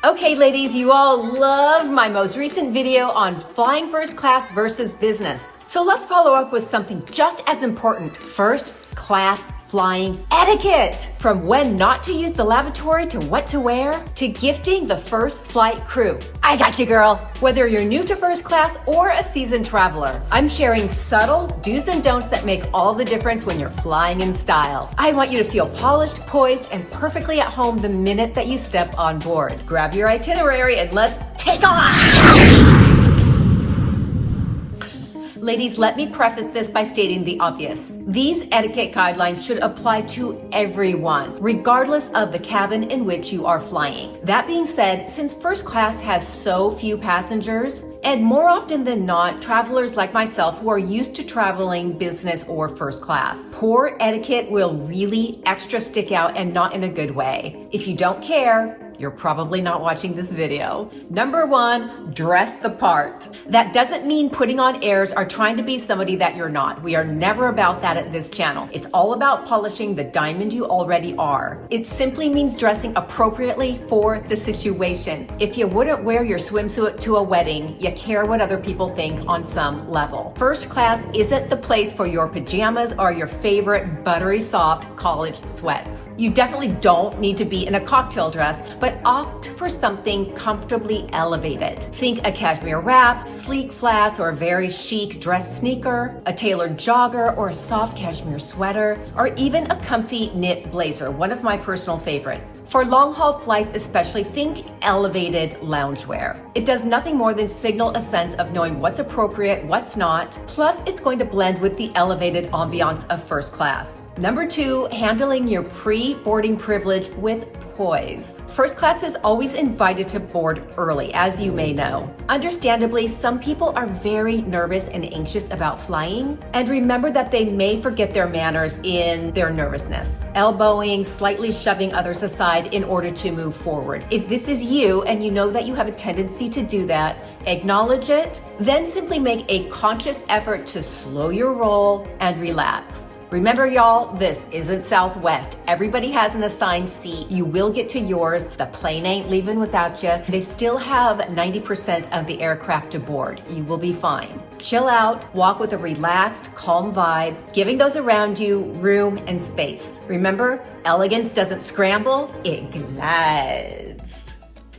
Okay, ladies, you all love my most recent video on flying first class versus business. So let's follow up with something just as important: first class flying etiquette. From when not to use the lavatory to what to wear to gifting the first flight crew. I got you, girl. Whether you're new to first class or a seasoned traveler, I'm sharing subtle do's and don'ts that make all the difference when you're flying in style. I want you to feel polished, poised, and perfectly at home the minute that you step on board. Grab your itinerary and let's take off. Ladies, let me preface this by stating the obvious. These etiquette guidelines should apply to everyone, regardless of the cabin in which you are flying. That being said, since first class has so few passengers, and more often than not, travelers like myself who are used to traveling business or first class, poor etiquette will really extra stick out, and not in a good way. If you don't care, you're probably not watching this video. Number one, dress the part. That doesn't mean putting on airs or trying to be somebody that you're not. We are never about that at this channel. It's all about polishing the diamond you already are. It simply means dressing appropriately for the situation. If you wouldn't wear your swimsuit to a wedding, you care what other people think on some level. First class isn't the place for your pajamas or your favorite buttery soft college sweats. You definitely don't need to be in a cocktail dress, but opt for something comfortably elevated. Think a cashmere wrap, sleek flats, or a very chic dress sneaker, a tailored jogger, or a soft cashmere sweater, or even a comfy knit blazer, one of my personal favorites. For long haul flights especially, think elevated loungewear. It does nothing more than signal a sense of knowing what's appropriate, what's not, plus it's going to blend with the elevated ambiance of first class. Number two, handling your pre-boarding privilege with poise. First class is always invited to board early, as you may know. Understandably, some people are very nervous and anxious about flying, and remember that they may forget their manners in their nervousness, elbowing, slightly shoving others aside in order to move forward. If this is you and you know that you have a tendency to do that, acknowledge it, then simply make a conscious effort to slow your roll and relax. Remember, y'all, this isn't Southwest. Everybody has an assigned seat. You will get to yours. The plane ain't leaving without you. They still have 90% of the aircraft to board. You will be fine. Chill out, walk with a relaxed, calm vibe, giving those around you room and space. Remember, elegance doesn't scramble, it glides.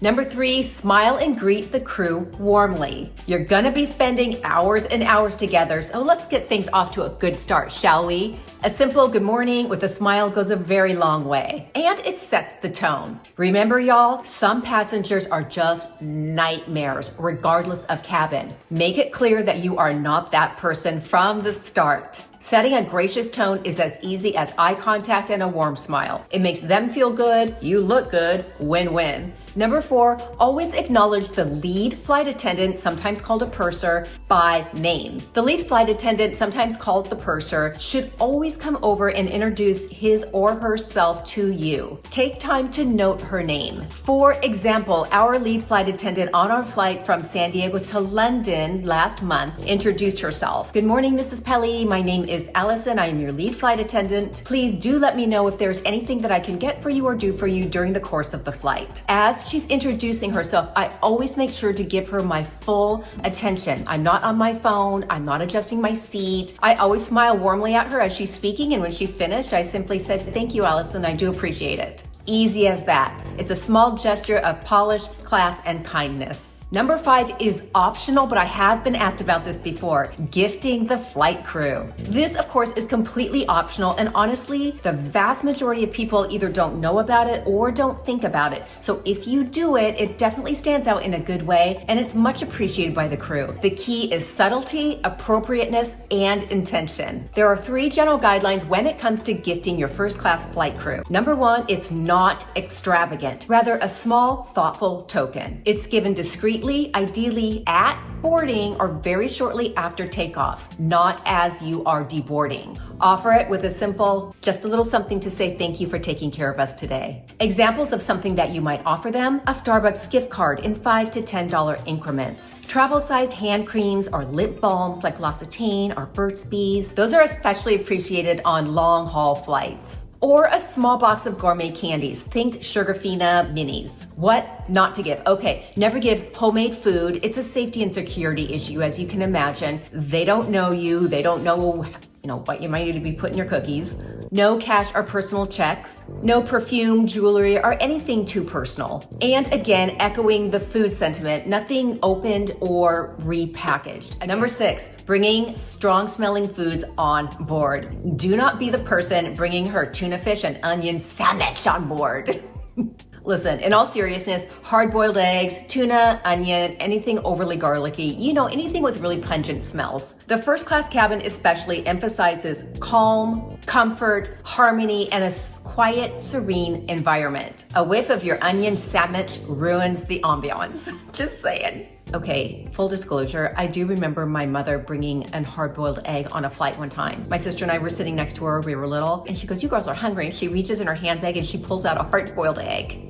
Number three, smile and greet the crew warmly. You're gonna be spending hours and hours together, so let's get things off to a good start, shall we? A simple good morning with a smile goes a very long way, and it sets the tone. Remember, y'all, some passengers are just nightmares, regardless of cabin. Make it clear that you are not that person from the start. Setting a gracious tone is as easy as eye contact and a warm smile. It makes them feel good, you look good, win-win. Number four, always acknowledge the lead flight attendant, sometimes called a purser, by name. The lead flight attendant, sometimes called the purser, should always come over and introduce his or herself to you. Take time to note her name. For example, our lead flight attendant on our flight from San Diego to London last month introduced herself. Good morning, Mrs. Pelly. My name is Allison. I am your lead flight attendant. Please do let me know if there's anything that I can get for you or do for you during the course of the flight. As she's introducing herself, I always make sure to give her my full attention. I'm not on my phone. I'm not adjusting my seat. I always smile warmly at her as she's speaking, and when she's finished, I simply said, "Thank you, Allison. I do appreciate it." Easy as that. It's a small gesture of polish, class, and kindness. Number five is optional, but I have been asked about this before: gifting the flight crew. This, of course, is completely optional, and honestly, the vast majority of people either don't know about it or don't think about it. So if you do it, it definitely stands out in a good way, and it's much appreciated by the crew. The key is subtlety, appropriateness, and intention. There are three general guidelines when it comes to gifting your first class flight crew. Number one, it's not extravagant, rather a small, thoughtful token. It's given discreetly, ideally at boarding or very shortly after takeoff, not as you are deboarding. Offer it with a simple, just a little something to say thank you for taking care of us today. Examples of something that you might offer them: a Starbucks gift card in $5 to $10 increments, travel-sized hand creams or lip balms like L'Occitane or Burt's Bees. Those are especially appreciated on long-haul flights. Or a small box of gourmet candies. Think Sugarfina minis. What not to give? Okay, never give homemade food. It's a safety and security issue, as you can imagine. They don't know you. They don't know what you might need to be putting in your cookies. No cash or personal checks. No perfume, jewelry, or anything too personal. And again, echoing the food sentiment, nothing opened or repackaged. Number 6, bringing strong smelling foods on board. Do not be the person bringing her tuna fish and onion sandwich on board. Listen, in all seriousness, hard-boiled eggs, tuna, onion, anything overly garlicky, anything with really pungent smells. The first class cabin especially emphasizes calm, comfort, harmony, and a quiet, serene environment. A whiff of your onion sandwich ruins the ambiance. Just saying. Okay, full disclosure, I do remember my mother bringing an hard-boiled egg on a flight one time. My sister and I were sitting next to her, we were little, and she goes, "You girls are hungry." And she reaches in her handbag and she pulls out a hard-boiled egg.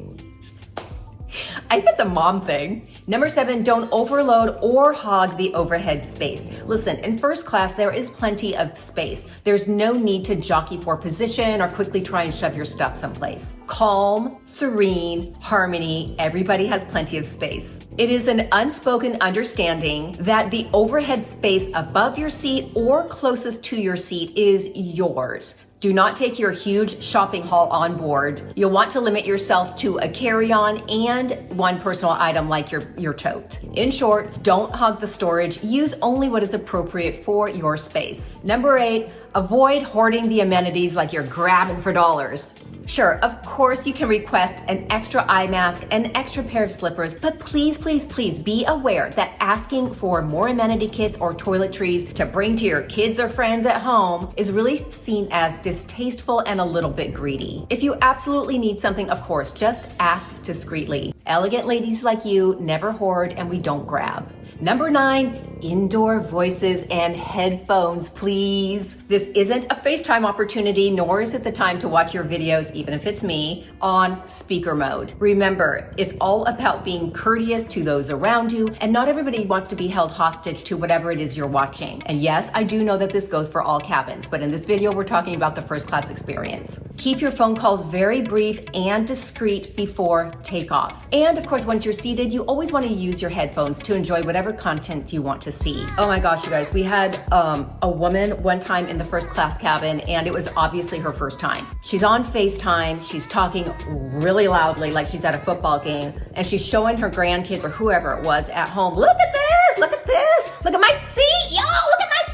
I think it's a mom thing. Number 7, don't overload or hog the overhead space. Listen, in first class, there is plenty of space. There's no need to jockey for position or quickly try and shove your stuff someplace. Calm, serene, harmony, everybody has plenty of space. It is an unspoken understanding that the overhead space above your seat or closest to your seat is yours. Do not take your huge shopping haul on board. You'll want to limit yourself to a carry-on and one personal item like your tote. In short, don't hog the storage. Use only what is appropriate for your space. Number 8, avoid hoarding the amenities like you're grabbing for dollars. Sure, of course you can request an extra eye mask, an extra pair of slippers, but please, please, please be aware that asking for more amenity kits or toiletries to bring to your kids or friends at home is really seen as distasteful and a little bit greedy. If you absolutely need something, of course, just ask discreetly. Elegant ladies like you never hoard and we don't grab. Number 9, indoor voices and headphones, please. This isn't a FaceTime opportunity, nor is it the time to watch your videos, even if it's me, on speaker mode. Remember, it's all about being courteous to those around you, and not everybody wants to be held hostage to whatever it is you're watching. And yes, I do know that this goes for all cabins, but in this video, we're talking about the first class experience. Keep your phone calls very brief and discreet before takeoff. And of course, once you're seated, you always want to use your headphones to enjoy whatever content you want to see. Oh my gosh, you guys, we had a woman one time in the first class cabin, and it was obviously her first time. She's on FaceTime, she's talking really loudly like she's at a football game, and she's showing her grandkids or whoever it was at home, look at this, look at this, look at my seat, yo, look at my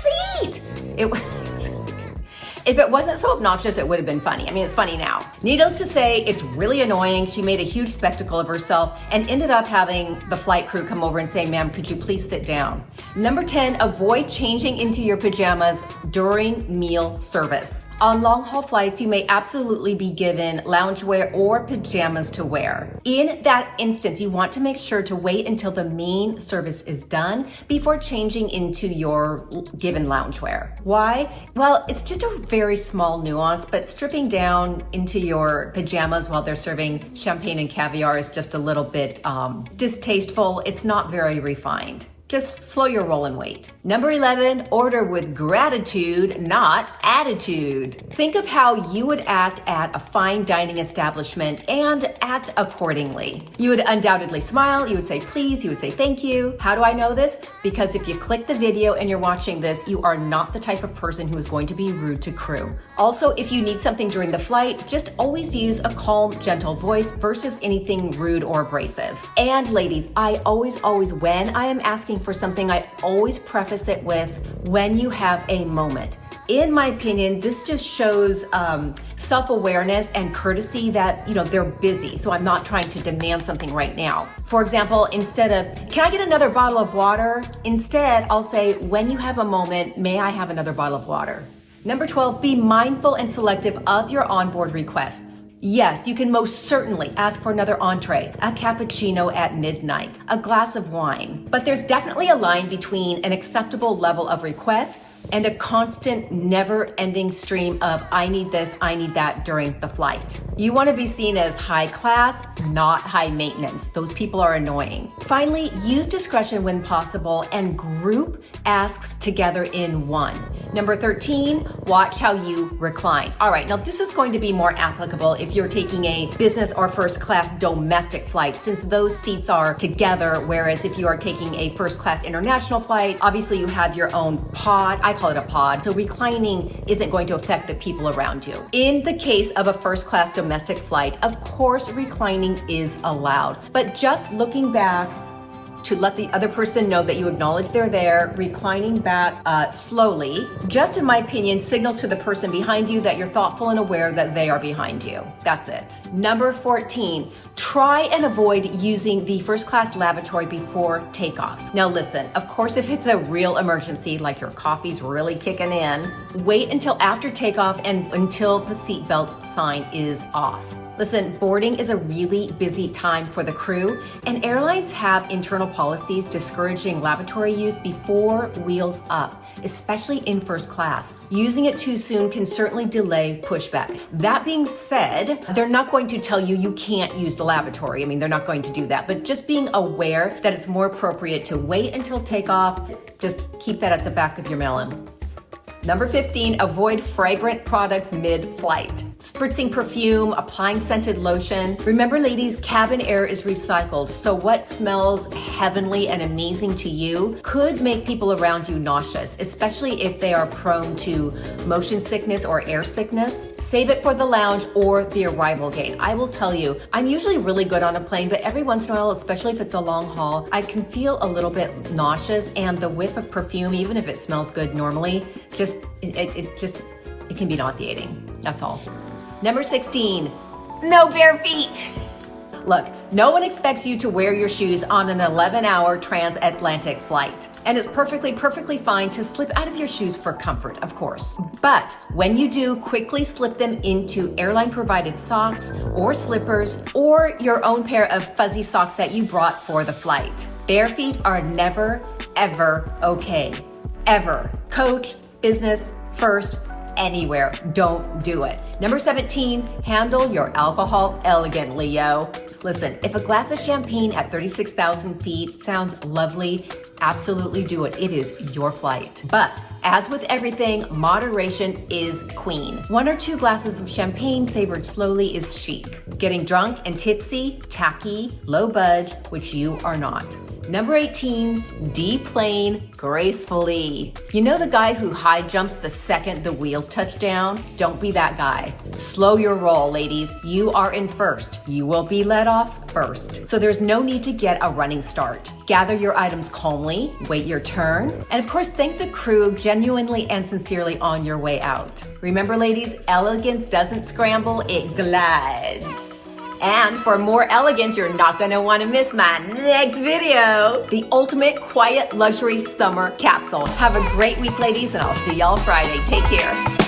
seat. If it wasn't so obnoxious, it would have been funny. I mean, it's funny now. Needless to say, it's really annoying. She made a huge spectacle of herself and ended up having the flight crew come over and say, "Ma'am, could you please sit down?" Number 10, avoid changing into your pajamas during meal service. On long-haul flights, you may absolutely be given loungewear or pajamas to wear. In that instance, you want to make sure to wait until the main service is done before changing into your given loungewear. Why? Well, it's just a very small nuance, but stripping down into your pajamas while they're serving champagne and caviar is just a little bit distasteful. It's not very refined. Just slow your roll and wait. Number 11, order with gratitude, not attitude. Think of how you would act at a fine dining establishment and act accordingly. You would undoubtedly smile, you would say please, you would say thank you. How do I know this? Because if you click the video and you're watching this, you are not the type of person who is going to be rude to crew. Also, if you need something during the flight, just always use a calm, gentle voice versus anything rude or abrasive. And ladies, I always, when I am asking for something, I always preface it with, when you have a moment. In my opinion, this just shows self-awareness and courtesy that, they're busy, so I'm not trying to demand something right now. For example, instead of, "Can I get another bottle of water?" Instead, I'll say, "When you have a moment, may I have another bottle of water?" Number 12, be mindful and selective of your onboard requests. Yes, you can most certainly ask for another entree, a cappuccino at midnight, a glass of wine. But there's definitely a line between an acceptable level of requests and a constant, never-ending stream of "I need this, I need that" during the flight. You want to be seen as high class, not high maintenance. Those people are annoying. Finally, use discretion when possible and group asks together in one. Number 13, watch how you recline. All right, now this is going to be more applicable if you're taking a business or first class domestic flight, since those seats are together, whereas if you are taking a first class international flight, obviously you have your own pod. I call it a pod. So reclining isn't going to affect the people around you. In the case of a first class domestic flight, of course, reclining is allowed, but just looking back to let the other person know that you acknowledge they're there, reclining back slowly, just in my opinion, signal to the person behind you that you're thoughtful and aware that they are behind you. That's it. Number 14, try and avoid using the first class lavatory before takeoff. Now listen, of course, if it's a real emergency, like your coffee's really kicking in, wait until after takeoff and until the seatbelt sign is off. Listen, boarding is a really busy time for the crew, and airlines have internal policies discouraging lavatory use before wheels up, especially in first class. Using it too soon can certainly delay pushback. That being said, they're not going to tell you you can't use the lavatory. I mean, they're not going to do that, but just being aware that it's more appropriate to wait until takeoff, just keep that at the back of your melon. Number 15, avoid fragrant products mid-flight. Spritzing perfume, applying scented lotion. Remember, ladies, cabin air is recycled, so what smells heavenly and amazing to you could make people around you nauseous, especially if they are prone to motion sickness or air sickness. Save it for the lounge or the arrival gate. I will tell you, I'm usually really good on a plane, but every once in a while, especially if it's a long haul, I can feel a little bit nauseous, and the whiff of perfume, even if it smells good normally, it can be nauseating. That's all. Number 16, no bare feet. Look, no one expects you to wear your shoes on an 11-hour transatlantic flight. And it's perfectly fine to slip out of your shoes for comfort, of course. But when you do, quickly slip them into airline-provided socks or slippers or your own pair of fuzzy socks that you brought for the flight. Bare feet are never, ever okay. Ever. Coach, business, first, anywhere. Don't do it. Number 17, handle your alcohol elegantly, yo. Listen, if a glass of champagne at 36,000 feet sounds lovely, absolutely do it. It is your flight. But as with everything, moderation is queen. 1 or 2 glasses of champagne savored slowly is chic. Getting drunk and tipsy, tacky, low budge, which you are not. Number 18, deplane gracefully. You know the guy who high jumps the second the wheels touch down? Don't be that guy. Slow your roll, ladies. You are in first. You will be let off first. So there's no need to get a running start. Gather your items calmly, wait your turn, and of course thank the crew genuinely and sincerely on your way out. Remember, ladies, elegance doesn't scramble, it glides. And for more elegance, you're not gonna wanna miss my next video, the ultimate quiet luxury summer capsule. Have a great week, ladies, and I'll see y'all Friday. Take care.